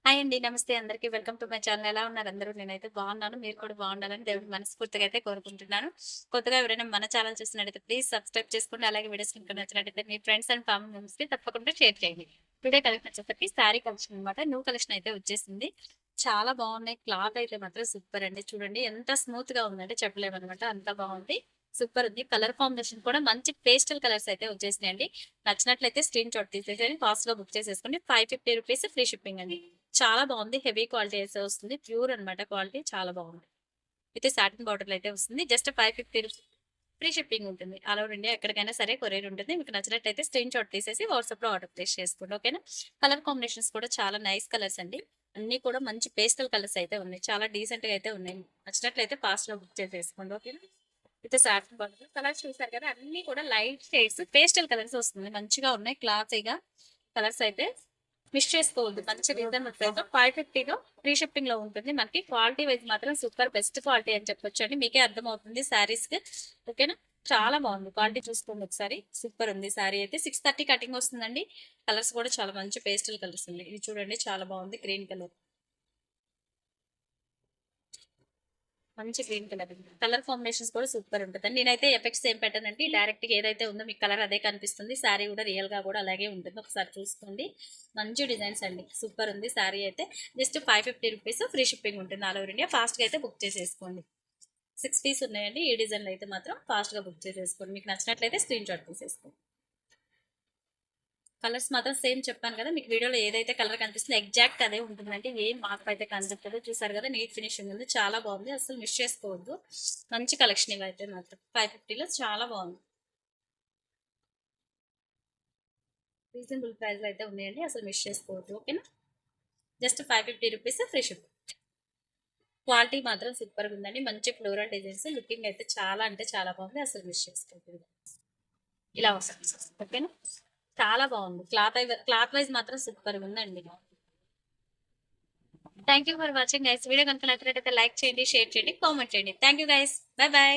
Hi అండి. నమస్తే అందరికి. Welcome to my channel. ఎలా ఉన్నారు అందరూ? నేనైతే బాగున్నాను. మీరు కూడా బాగుండాలని దేవుడిని మనస్ఫూర్తిగా అయితే కోరుకుంటున్నాను. కొత్తగా ఎవరైనా మన ఛానల్ చూస్తున్నట్టయితే ప్లీజ్ సబ్స్క్రైబ్ చేసుకోండి. అలాగే వీడియోస్ కనుక నచ్చినట్టయితే మీ ఫ్రెండ్స్ అండ్ ఫ్యామిలీ మెంబర్స్‌కి తప్పకుండా షేర్ చేయండి. వీడియో కలెక్షన్ వచ్చేసరికి శారీ కలెక్షన్ అనమాట. న్యూ కలెక్షన్ అయితే వచ్చేసింది. చాలా బాగున్నాయి. క్లాత్ అయితే మాత్రం సూపర్ అండి. చూడండి ఎంత స్మూత్‌గా ఉందంటే చెప్పలేమనమాట. అంత బాగుంది. సూపర్ ఉంది. కలర్ కాంబినేషన్ కూడా మంచి పేస్టల్ కలర్స్ అయితే వచ్చేసినాయండి. నచ్చినట్లయితే స్క్రీన్ షాట్ తీసేసి ఫాస్ట్‌గా బుక్ చేసేసుకోండి. ₹550 ఫ్రీ షిప్పింగ్ అండి. చాలా బాగుంది. హెవీ క్వాలిటీ అయితే వస్తుంది. ప్యూర్ అనమాట క్వాలిటీ చాలా బాగుంది. అయితే సాటిన్ బార్డర్‌లో అయితే వస్తుంది. జస్ట్ ₹550 ఫ్రీ షిప్పింగ్ ఉంటుంది. ఆల్ ఓవర్ ఇండియా ఎక్కడికైనా సరే కొరియర్ ఉంటుంది. మీకు నచ్చినట్టయితే స్క్రీన్ షాట్ తీసేసి వాట్సాప్‌లో ఆర్డర్ ప్లేస్ చేసుకోండి. ఓకేనా? కలర్ కాంబినేషన్స్ కూడా చాలా నైస్ కలర్స్ అండి. అన్నీ కూడా మంచి పేస్టల్ కలర్స్ అయితే ఉన్నాయి. చాలా డీసెంట్‌గా అయితే ఉన్నాయి. నచ్చినట్లయితే ఫాస్ట్‌గా బుక్ చేసేసుకోండి. ఓకేనా? అయితే సాటిన్ బార్డర్ కలర్స్ చూసారు కదా! అన్నీ కూడా లైట్ షేడ్స్ పేస్టల్ కలర్స్ వస్తుంది. మంచిగా ఉన్నాయి. క్లాసీగా కలర్స్ అయితే మిస్ చేసుకోవద్దు. మంచి రీజనబుల్ ప్రైస్ 550లో ఫ్రీ షిప్పింగ్ లో ఉంటుంది. మనకి క్వాలిటీ వైజ్ మాత్రం సూపర్ బెస్ట్ క్వాలిటీ అని చెప్పొచ్చు అండి. మీకే అర్థమవుతుంది శారీస్ కి. ఓకేనా? చాలా బాగుంది. క్వాలిటీ చూసుకోండి ఒకసారి. సూపర్ ఉంది. శారీ అయితే 630 కటింగ్ వస్తుందండి. కలర్స్ కూడా చాలా మంచి పేస్టల్ కలర్స్ ఉంది. ఇది చూడండి చాలా బాగుంది. Green colour. మంచి గ్రీన్ కలర్. కలర్ కాంబినేషన్స్ కూడా సూపర్ ఉంటుందండి. నేనైతే ఎఫెక్ట్స్ ఏం పెట్టానంటే డైరెక్ట్ గా ఏదైతే ఉందో మీకు కలర్ అదే కనిపిస్తుంది. శారీ కూడా రియల్ గా కూడా అలాగే ఉంటుంది. ఒకసారి చూసుకోండి. మంచి డిజైన్స్ అండి. సూపర్ ఉంది. శారీ అయితే జస్ట్ ₹550 ఫ్రీ షిప్పింగ్ ఉంటుంది. All over India. ఫాస్ట్ గా అయితే బుక్ చేసేసుకోండి. 6 పీస్ ఉన్నాయండి. ఈ డిజైన్లో అయితే మాత్రం ఫాస్ట్ గా బుక్ చేసేసుకోండి. మీకు నచ్చినట్లయితే స్క్రీన్ షాట్ తీసేసుకోండి. కలర్స్ మాత్రం సేమ్ చెప్పాను కదా, మీకు వీడియోలో ఏదైతే కలర్ కనిపిస్తుందో ఎగ్జాక్ట్ అదే ఉంటుందండి. ఏం మార్పు అయితే కనిపించదు. చూసారు కదా, నీట్ ఫినిషింగ్ ఉంది. చాలా బాగుంది. అసలు మిస్ చేసుకోవద్దు. మంచి కలెక్షన్ ఇవి అయితే మాత్రం 550లో చాలా బాగుంది. రీజనబుల్ ప్రైస్ లో అయితే ఉన్నాయండి. అసలు మిస్ చేసుకోవద్దు. ఓకేనా? Just ₹550 free ship. క్వాలిటీ మాత్రం సూపర్ గా ఉందండి. మంచి ఫ్లోరల్ డిజైన్స్. లుకింగ్ అయితే చాలా అంటే చాలా బాగుంది. అసలు మిస్ చేసుకోవద్దు. ఇలా వస్తుంది. ఓకేనా? చాలా బాగుంది. క్లాత్ వైజ్ మాత్రం సూపర్ గా ఉందండి. Thank you for watching guys. Video కనుక నచ్చినట్లయితే లైక్ చేయండి, షేర్ చేయండి, కామెంట్ చేయండి. Thank you guys. By by.